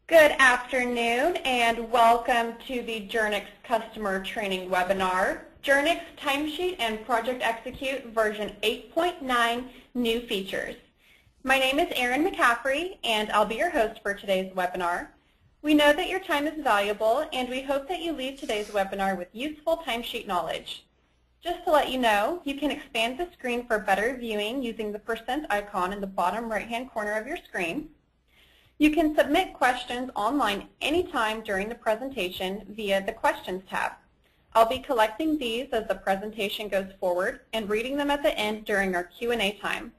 Good afternoon and welcome to the Journyx Customer Training Webinar, Journyx Timesheet and ProjectXecute version 8.9 New Features. My name is Erin McCaffrey and I'll be your host for today's webinar. We know that your time is valuable and we hope that you leave today's webinar with useful timesheet knowledge. Just to let you know, you can expand the screen for better viewing using the percent icon in the bottom right-hand corner of your screen. You can submit questions online anytime during the presentation via the Questions tab. I'll be collecting these as the presentation goes forward and reading them at the end during our Q&A time.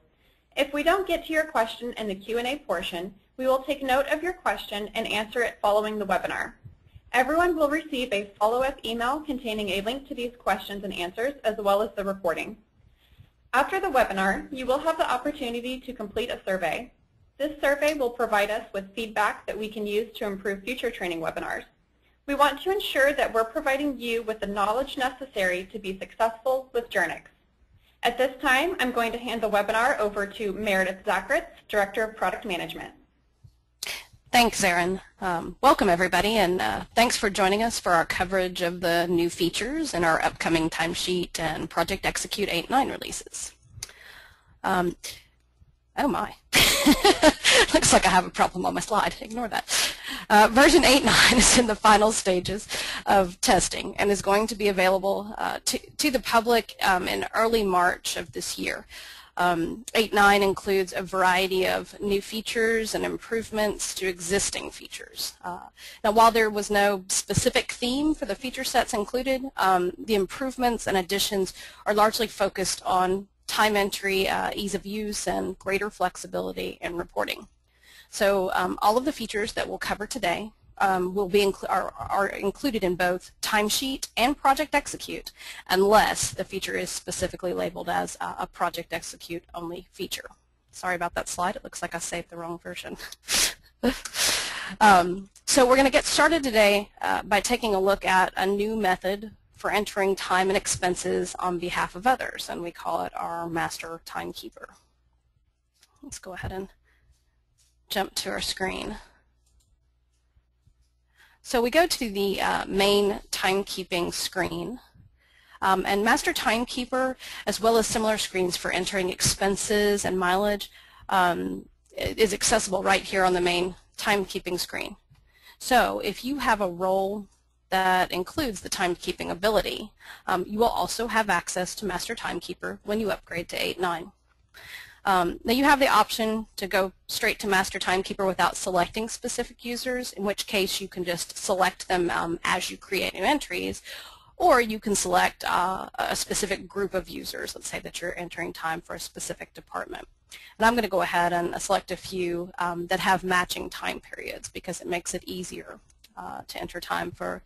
If we don't get to your question in the Q&A portion, we will take note of your question and answer it following the webinar. Everyone will receive a follow-up email containing a link to these questions and answers as well as the recording. After the webinar, you will have the opportunity to complete a survey. This survey will provide us with feedback that we can use to improve future training webinars. We want to ensure that we're providing you with the knowledge necessary to be successful with Journyx. At this time, I'm going to hand the webinar over to Meredith Zachritz, Director of Product Management. Thanks, Erin. Welcome, everybody, and thanks for joining us for our coverage of the new features in our upcoming Timesheet and ProjectXecute 8.9 releases. Oh my. Looks like I have a problem on my slide. Ignore that. Version 8.9 is in the final stages of testing and is going to be available to the public in early March of this year. 8.9 includes a variety of new features and improvements to existing features. Now, while there was no specific theme for the feature sets included, the improvements and additions are largely focused on time entry, ease of use, and greater flexibility in reporting. So all of the features that we'll cover today are included in both Timesheet and ProjectXecute, unless the feature is specifically labeled as a ProjectXecute only feature. Sorry about that slide. It looks like I saved the wrong version. So we're going to get started today by taking a look at a new method for entering time and expenses on behalf of others, and we call it our Master Timekeeper. Let's go ahead and jump to our screen. So we go to the main timekeeping screen, and Master Timekeeper, as well as similar screens for entering expenses and mileage, is accessible right here on the main timekeeping screen. So if you have a role that includes the timekeeping ability, you will also have access to Master Timekeeper when you upgrade to 8.9. Now you have the option to go straight to Master Timekeeper without selecting specific users, in which case you can just select them as you create new entries, or you can select a specific group of users. Let's say that you're entering time for a specific department. And I'm going to go ahead and select a few that have matching time periods because it makes it easier to enter time for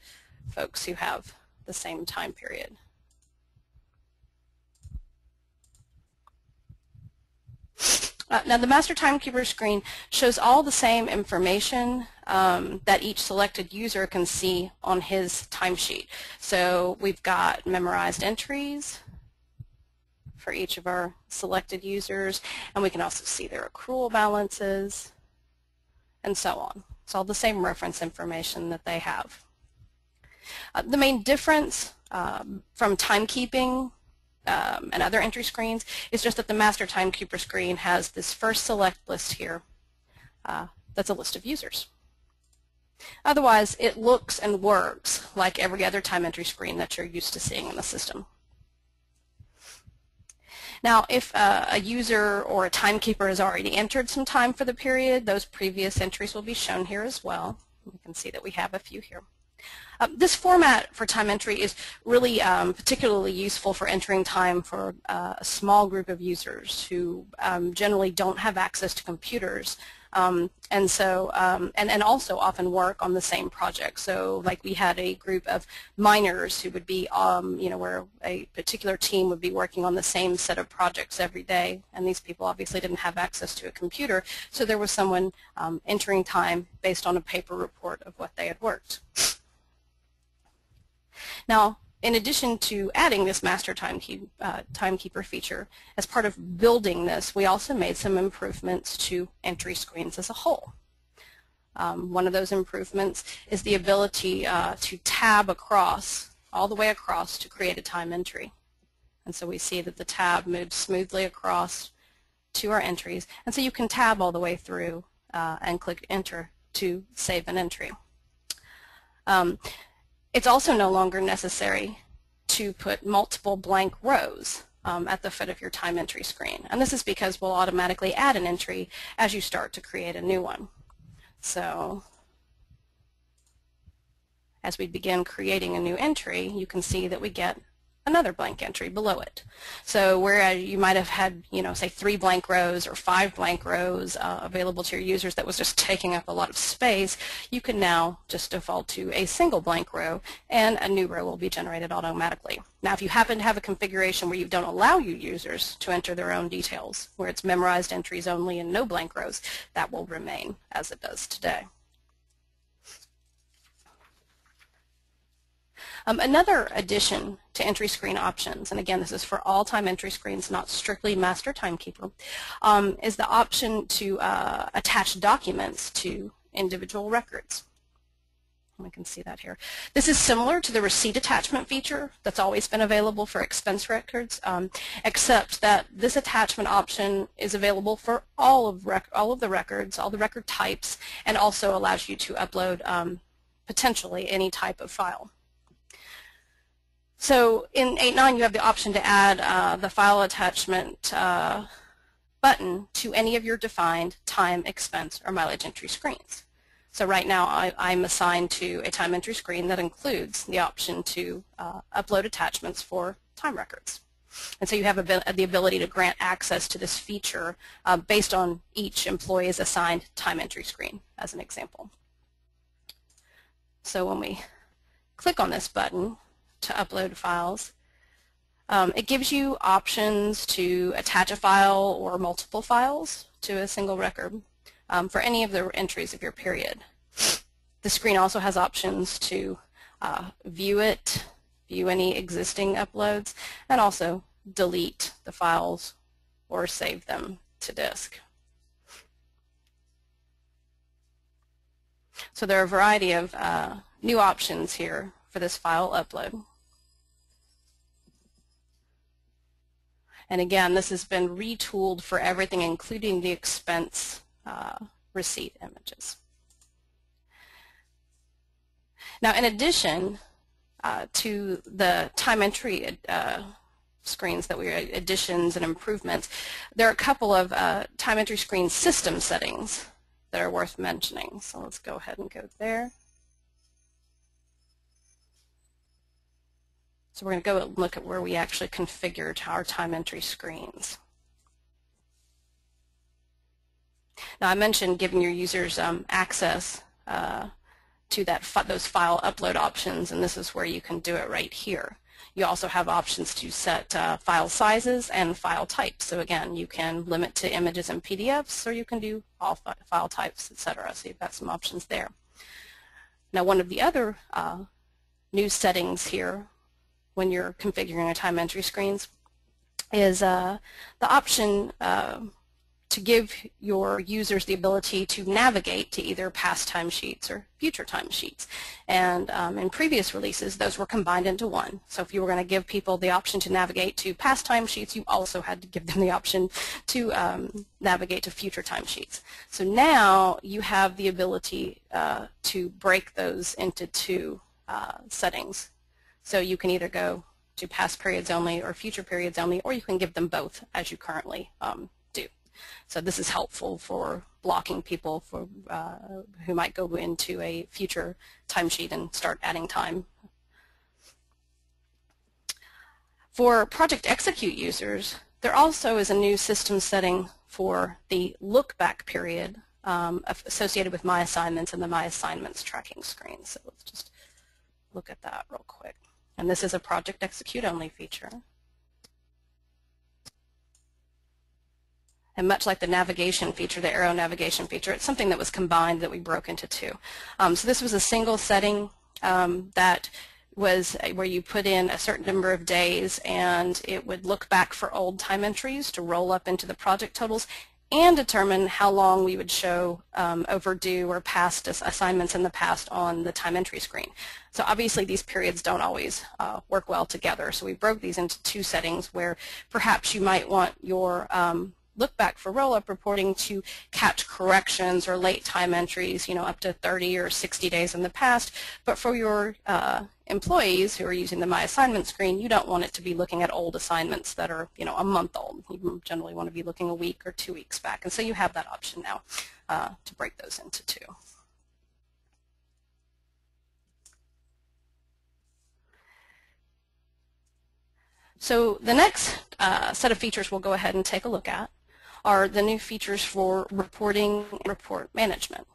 folks who have the same time period. Now the Master Timekeeper screen shows all the same information that each selected user can see on his timesheet. So we've got memorized entries for each of our selected users, and we can also see their accrual balances and so on. It's all the same reference information that they have. The main difference from timekeeping and other entry screens is just that the Master Timekeeper screen has this first select list here. That's a list of users. Otherwise, it looks and works like every other time entry screen that you're used to seeing in the system. Now, if a user or a timekeeper has already entered some time for the period, those previous entries will be shown here as well. You can see that we have a few here. This format for time entry is really particularly useful for entering time for a small group of users who generally don't have access to computers and also often work on the same project. So like we had a group of miners who would be, where a particular team would be working on the same set of projects every day, and these people obviously didn't have access to a computer, so there was someone entering time based on a paper report of what they had worked. Now, in addition to adding this Master Timekeeper feature, as part of building this, we also made some improvements to entry screens as a whole. One of those improvements is the ability to tab across, all the way across, to create a time entry. And so we see that the tab moves smoothly across to our entries. And so you can tab all the way through and click Enter to save an entry. It's also no longer necessary to put multiple blank rows at the foot of your time entry screen. And this is because we'll automatically add an entry as you start to create a new one. So as we begin creating a new entry, you can see that we get another blank entry below it. So whereas you might have had, say 3 blank rows or 5 blank rows available to your users that was just taking up a lot of space, you can now just default to a single blank row and a new row will be generated automatically. Now if you happen to have a configuration where you don't allow your users to enter their own details, where it's memorized entries only and no blank rows, that will remain as it does today. Another addition to entry screen options, and again this is for all time entry screens, not strictly Master Timekeeper, is the option to attach documents to individual records. We can see that here. This is similar to the receipt attachment feature that's always been available for expense records, except that this attachment option is available for all of the records, all the record types, and also allows you to upload potentially any type of file. So in 8.9 you have the option to add the file attachment button to any of your defined time, expense, or mileage entry screens. So right now I'm assigned to a time entry screen that includes the option to upload attachments for time records. And so you have the ability to grant access to this feature based on each employee's assigned time entry screen, as an example. So when we click on this button to upload files, it gives you options to attach a file or multiple files to a single record for any of the entries of your period. The screen also has options to view it, view any existing uploads, and also delete the files or save them to disk. So there are a variety of new options here for this file upload. And again, this has been retooled for everything, including the expense receipt images. Now, in addition to the time entry screens that we are additions and improvements, there are a couple of time entry screen system settings that are worth mentioning. So let's go ahead and go there. So we're going to go look at where we actually configured our time entry screens. Now I mentioned giving your users access to those file upload options, and this is where you can do it right here. You also have options to set file sizes and file types. So again, you can limit to images and PDFs, or you can do all file types, etc. So you've got some options there. Now one of the other new settings here when you're configuring your time entry screens is the option to give your users the ability to navigate to either past timesheets or future timesheets. And in previous releases, those were combined into one. So if you were going to give people the option to navigate to past timesheets, you also had to give them the option to navigate to future timesheets. So now you have the ability to break those into two settings. So you can either go to past periods only or future periods only, or you can give them both as you currently do. So this is helpful for blocking people for, who might go into a future timesheet and start adding time. For ProjectXecute users, there also is a new system setting for the look-back period associated with My Assignments and the My Assignments tracking screen. So let's just look at that real quick. And this is a ProjectXecute only feature. And much like the navigation feature, the arrow navigation feature, it's something that was combined that we broke into two. So this was a single setting that was where you put in a certain number of days and it would look back for old time entries to roll up into the project totals, and determine how long we would show overdue or past assignments in the past on the time entry screen. So obviously these periods don't always work well together, so we broke these into two settings where perhaps you might want your look back for roll-up reporting to catch corrections or late time entries, up to 30 or 60 days in the past. But for your employees who are using the My Assignment screen, you don't want it to be looking at old assignments that are, a month old. You generally want to be looking a week or 2 weeks back. And so you have that option now to break those into two. So the next set of features we'll go ahead and take a look at are the new features for reporting and report management.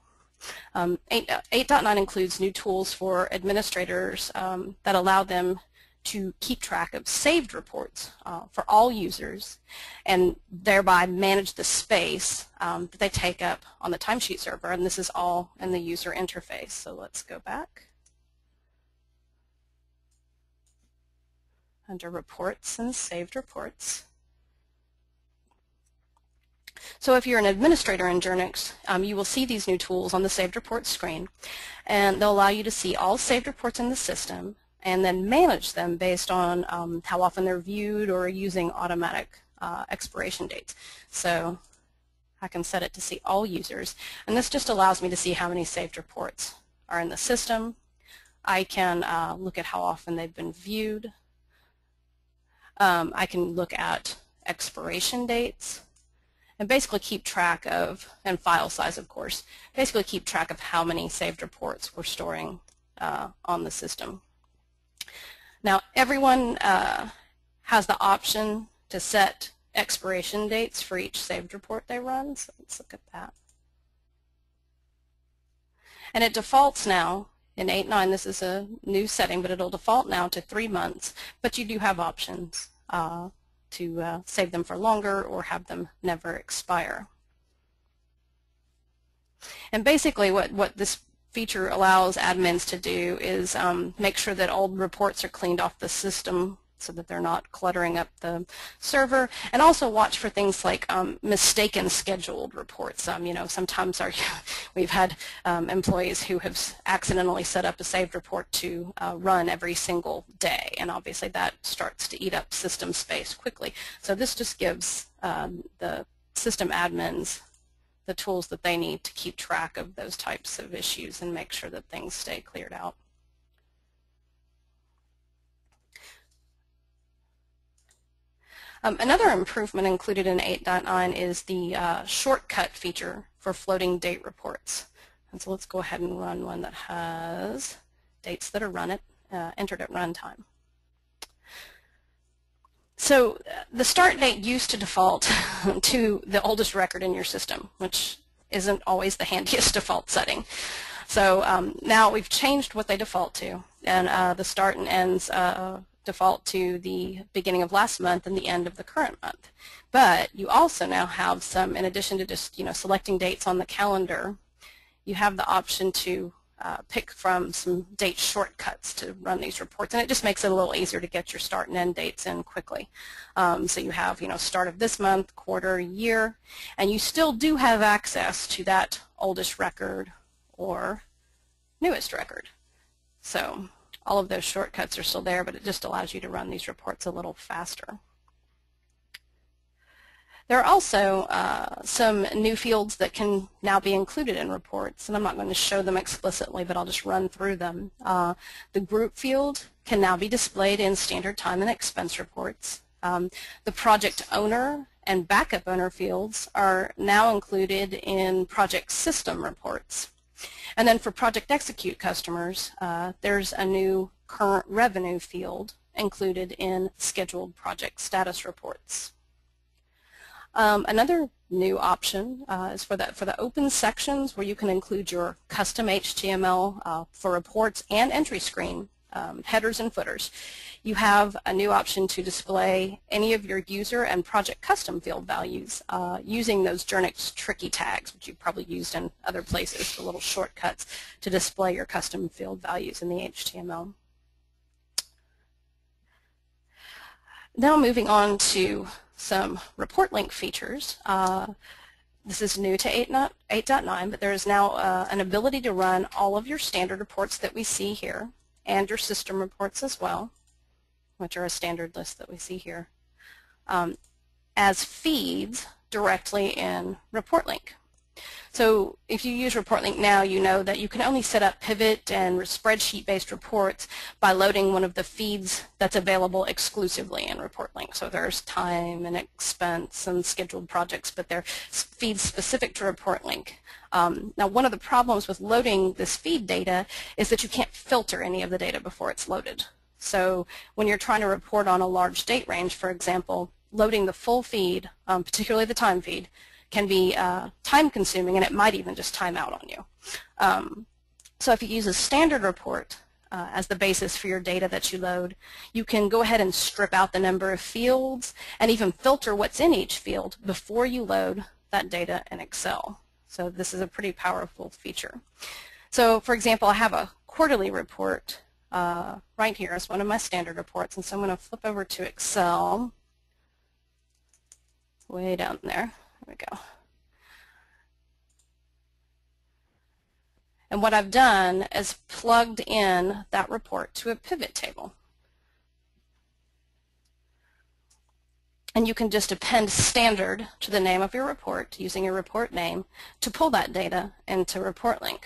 8.9 includes new tools for administrators that allow them to keep track of saved reports for all users and thereby manage the space that they take up on the timesheet server, and this is all in the user interface. So let's go back. Under Reports and Saved Reports. So if you're an administrator in Journyx, you will see these new tools on the Saved Reports screen, and they'll allow you to see all saved reports in the system and then manage them based on how often they're viewed or using automatic expiration dates. So I can set it to see all users, and this just allows me to see how many saved reports are in the system. I can look at how often they've been viewed. I can look at expiration dates and basically keep track of, and file size of course, basically keep track of how many saved reports we're storing on the system. Now everyone has the option to set expiration dates for each saved report they run, so let's look at that. And it defaults now, in 8.9 this is a new setting, but it'll default now to 3 months, but you do have options to save them for longer or have them never expire. And basically what this feature allows admins to do is make sure that old reports are cleaned off the system so that they're not cluttering up the server, and also watch for things like mistaken scheduled reports. Sometimes we've had employees who have accidentally set up a saved report to run every single day, and obviously that starts to eat up system space quickly. So this just gives the system admins the tools that they need to keep track of those types of issues and make sure that things stay cleared out. Another improvement included in 8.9 is the shortcut feature for floating date reports. And so let's go ahead and run one that has dates that are entered at runtime. So the start date used to default to the oldest record in your system, which isn't always the handiest default setting. So now we've changed what they default to, and the start and ends default to the beginning of last month and the end of the current month. But you also now have some, in addition to just selecting dates on the calendar, you have the option to pick from some date shortcuts to run these reports, and it just makes it a little easier to get your start and end dates in quickly. So you have start of this month, quarter, year, and you still do have access to that oldest record or newest record. So all of those shortcuts are still there, but it just allows you to run these reports a little faster. There are also some new fields that can now be included in reports, and I'm not going to show them explicitly, but I'll just run through them. The group field can now be displayed in standard time and expense reports. The project owner and backup owner fields are now included in project system reports. And then for ProjectXecute customers, there's a new current revenue field included in scheduled project status reports. Another new option is for the open sections where you can include your custom HTML for reports and entry screen, headers and footers. You have a new option to display any of your user and project custom field values using those Journyx tricky tags, which you've probably used in other places, the little shortcuts to display your custom field values in the HTML. Now moving on to some Reportlink features. This is new to 8.9, but there is now an ability to run all of your standard reports that we see here and your system reports as well, which are a standard list that we see here, as feeds directly in Reportlink. So if you use Reportlink now, you know that you can only set up pivot and spreadsheet-based reports by loading one of the feeds that's available exclusively in Reportlink. So there's time and expense and scheduled projects, but they're feeds specific to Reportlink. Now, one of the problems with loading this feed data is that you can't filter any of the data before it's loaded. So when you're trying to report on a large date range, for example, loading the full feed, particularly the time feed, can be time-consuming, and it might even just time out on you. So if you use a standard report as the basis for your data that you load, you can go ahead and strip out the number of fields and even filter what's in each field before you load that data in Excel. So this is a pretty powerful feature. So for example, I have a quarterly report right here as one of my standard reports, and so I'm going to flip over to Excel, way down there. There we go. And what I've done is plugged in that report to a pivot table. And you can just append standard to the name of your report using your report name to pull that data into Reportlink.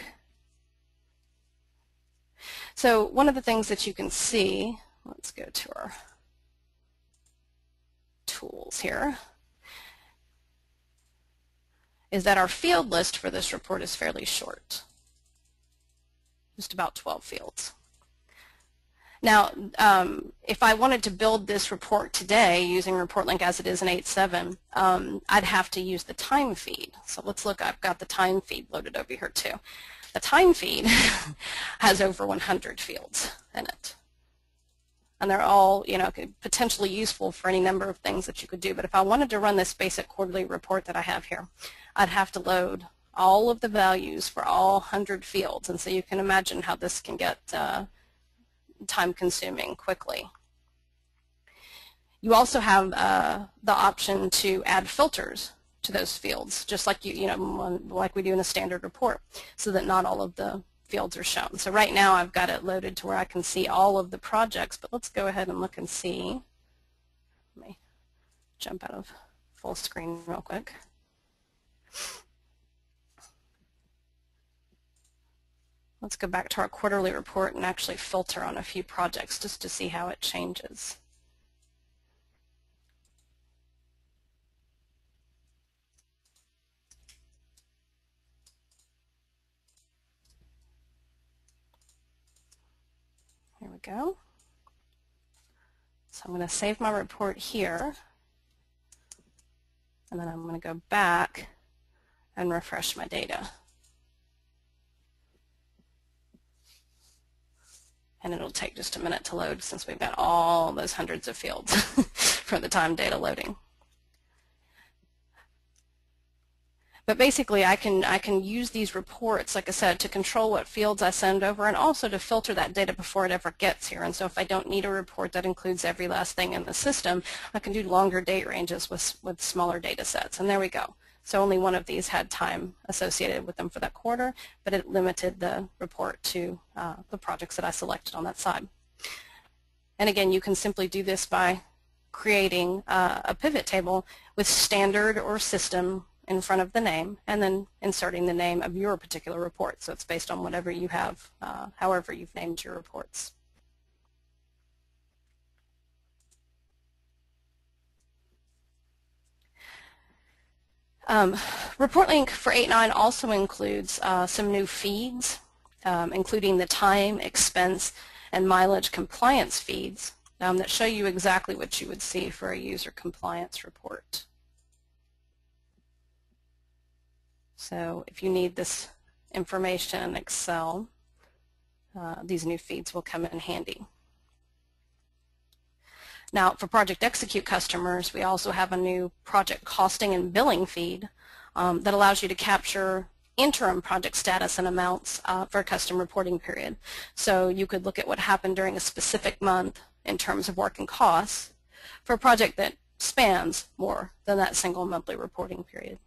So one of the things that you can see, let's go to our tools here, is that our field list for this report is fairly short, just about 12 fields. Now, if I wanted to build this report today using Reportlink as it is in 8.7, I'd have to use the time feed. So let's look, I've got the time feed loaded over here too. The time feed has over 100 fields in it. And they're all, potentially useful for any number of things that you could do. But if I wanted to run this basic quarterly report that I have here, I'd have to load all of the values for all 100 fields. And so you can imagine how this can get time-consuming quickly. You also have the option to add filters to those fields, just like like we do in a standard report, so that not all of the fields are shown. So right now I've got it loaded to where I can see all of the projects, but let's go ahead and look and see. Let me jump out of full screen real quick. Let's go back to our quarterly report and actually filter on a few projects just to see how it changes. Here we go. So I'm going to save my report here, and then I'm going to go back and refresh my data. And it'll take just a minute to load since we've got all those hundreds of fields for the time data loading. But basically, I can use these reports, like I said, to control what fields I send over and also to filter that data before it ever gets here. And so if I don't need a report that includes every last thing in the system, I can do longer date ranges with smaller data sets. And there we go. So only one of these had time associated with them for that quarter, but it limited the report to the projects that I selected on that side. And again, you can simply do this by creating a pivot table with standard or system in front of the name, and then inserting the name of your particular report. So it's based on whatever you have, however you've named your reports. Reportlink for 8.9 also includes some new feeds, including the time, expense, and mileage compliance feeds that show you exactly what you would see for a user compliance report. So if you need this information in Excel, these new feeds will come in handy. Now, for ProjectXecute customers, we also have a new project costing and billing feed that allows you to capture interim project status and amounts for a custom reporting period. So you could look at what happened during a specific month in terms of work and costs for a project that spans more than that single monthly reporting period.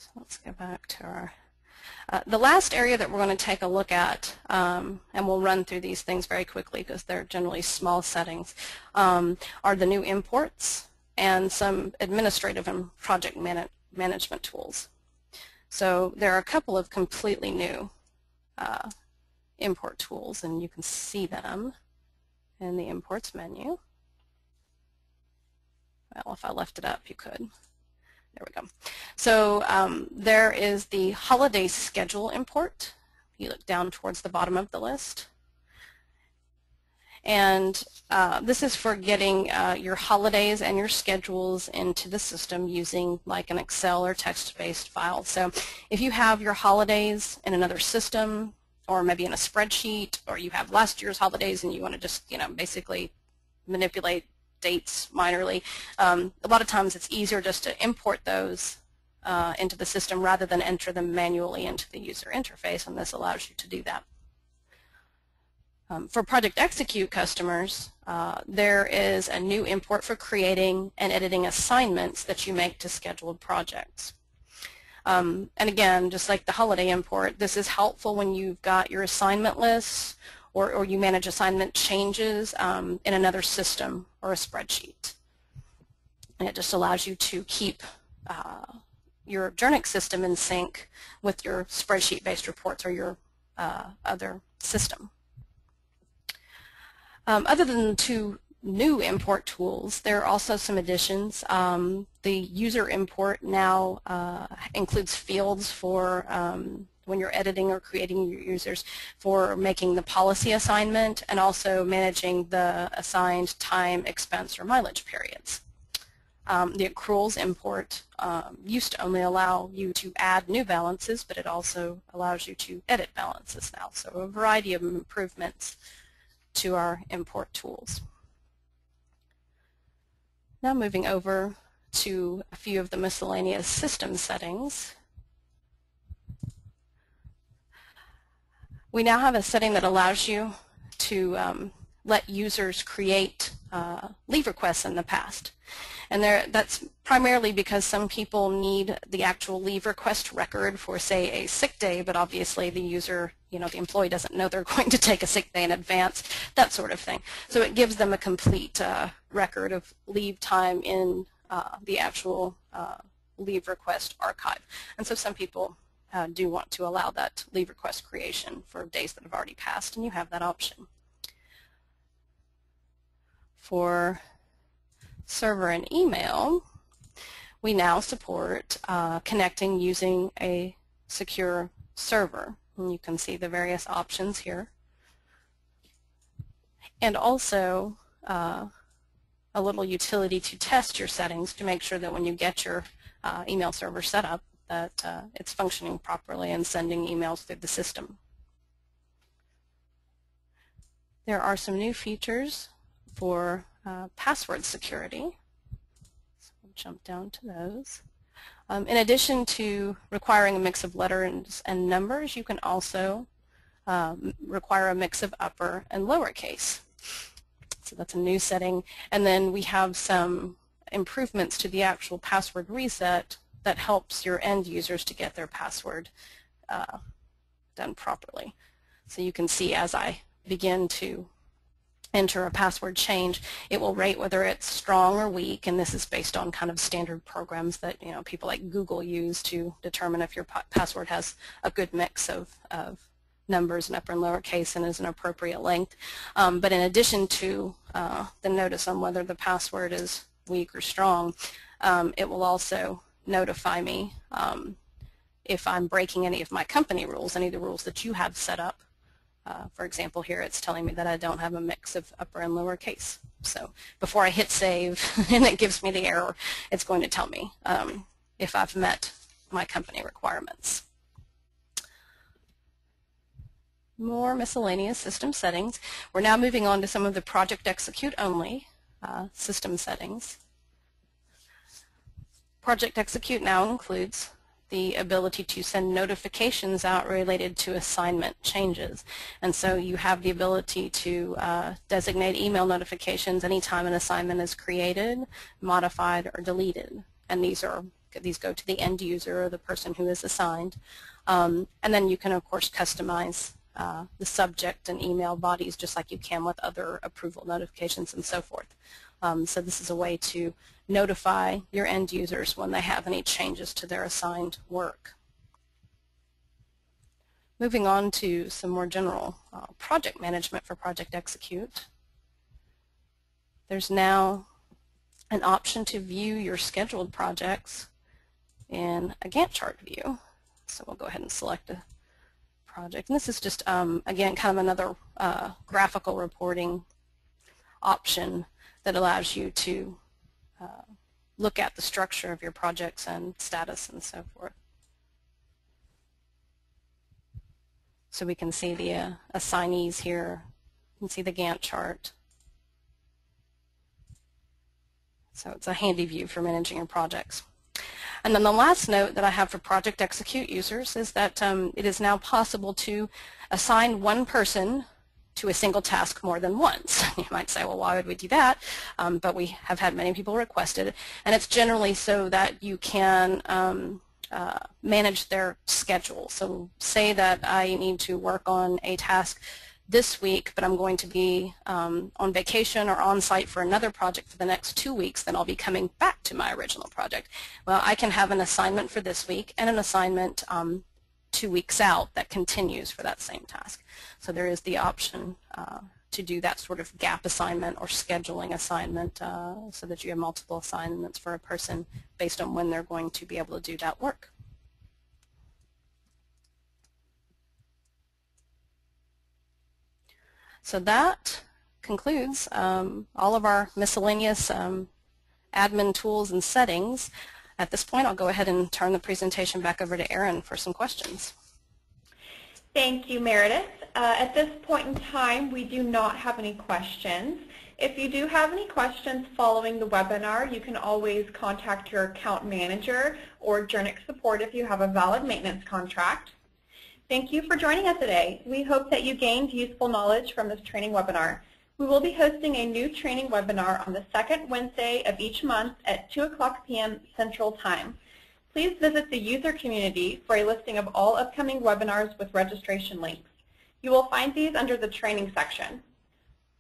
So let's go back to our the last area that we're going to take a look at, and we'll run through these things very quickly because they're generally small settings, are the new imports and some administrative and project management tools. So there are a couple of completely new import tools, and you can see them in the imports menu. Well, if I left it up, you could. There we go. So there is the holiday schedule import. You look down towards the bottom of the list. And this is for getting your holidays and your schedules into the system using like an Excel or text-based file. So if you have your holidays in another system, or maybe in a spreadsheet, or you have last year's holidays and you want to just, basically manipulate dates minorly, a lot of times it's easier just to import those into the system rather than enter them manually into the user interface, and this allows you to do that. For ProjectXecute customers, there is a new import for creating and editing assignments that you make to scheduled projects. And again, just like the holiday import, this is helpful when you've got your assignment lists or you manage assignment changes in another system or a spreadsheet. And it just allows you to keep your Journyx system in sync with your spreadsheet-based reports or your other system. Other than the two new import tools, there are also some additions. The user import now includes fields for when you're editing or creating your users, for making the policy assignment and also managing the assigned time, expense, or mileage periods. The accruals import used to only allow you to add new balances, but it also allows you to edit balances now. So a variety of improvements to our import tools. Now moving over to a few of the miscellaneous system settings. We now have a setting that allows you to let users create leave requests in the past. And that's primarily because some people need the actual leave request record for, say, a sick day, but obviously the user, the employee doesn't know they're going to take a sick day in advance, that sort of thing. So it gives them a complete record of leave time in the actual leave request archive. And so some people do want to allow that leave request creation for days that have already passed, and you have that option. For server and email, we now support connecting using a secure server. And you can see the various options here. And also a little utility to test your settings to make sure that when you get your email server set up, that it's functioning properly and sending emails through the system. There are some new features for password security. So we'll jump down to those. In addition to requiring a mix of letters and numbers, you can also require a mix of upper and lowercase. So that's a new setting. And then we have some improvements to the actual password reset that helps your end users to get their password done properly. So you can see as I begin to enter a password change, it will rate whether it's strong or weak, and this is based on kind of standard programs that people like Google use to determine if your password has a good mix of numbers and upper and lowercase and is an appropriate length. But in addition to the notice on whether the password is weak or strong, it will also notify me if I'm breaking any of my company rules, any of the rules that you have set up. For example, here it's telling me that I don't have a mix of upper and lowercase. So before I hit save and it gives me the error, it's going to tell me if I've met my company requirements. More miscellaneous system settings. We're now moving on to some of the ProjectXecute only system settings. ProjectXecute now includes the ability to send notifications out related to assignment changes. And so you have the ability to designate email notifications anytime an assignment is created, modified, or deleted. And these are These go to the end user or the person who is assigned. And then you can, of course, customize the subject and email bodies just like you can with other approval notifications and so forth. So this is a way to notify your end users when they have any changes to their assigned work. Moving on to some more general project management for ProjectXecute. There's now an option to view your scheduled projects in a Gantt chart view. So we'll go ahead and select a project. And this is just, again, kind of another graphical reporting option that allows you to look at the structure of your projects and status and so forth. So we can see the assignees here. You can see the Gantt chart. So it's a handy view for managing your projects. And then the last note that I have for ProjectXecute users is that it is now possible to assign one person to a single task more than once. You might say, well, why would we do that? But we have had many people request it. And it's generally so that you can manage their schedule. So say that I need to work on a task this week, but I'm going to be on vacation or on site for another project for the next 2 weeks, then I'll be coming back to my original project. Well, I can have an assignment for this week and an assignment 2 weeks out that continues for that same task. So there is the option to do that sort of gap assignment or scheduling assignment so that you have multiple assignments for a person based on when they're going to be able to do that work. So that concludes all of our miscellaneous admin tools and settings. At this point, I'll go ahead and turn the presentation back over to Erin for some questions. Thank you, Meredith. At this point in time, we do not have any questions. If you do have any questions following the webinar, you can always contact your account manager or Journyx support if you have a valid maintenance contract. Thank you for joining us today. We hope that you gained useful knowledge from this training webinar. We will be hosting a new training webinar on the second Wednesday of each month at 2:00 p.m. Central Time. Please visit the user community for a listing of all upcoming webinars with registration links. You will find these under the training section.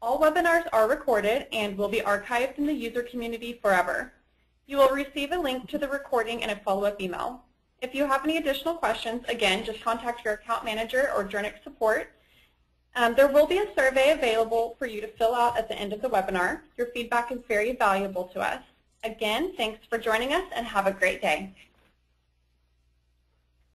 All webinars are recorded and will be archived in the user community forever. You will receive a link to the recording in a follow-up email. If you have any additional questions, again, just contact your account manager or Journyx support. There will be a survey available for you to fill out at the end of the webinar. Your feedback is very valuable to us. Again, thanks for joining us and have a great day.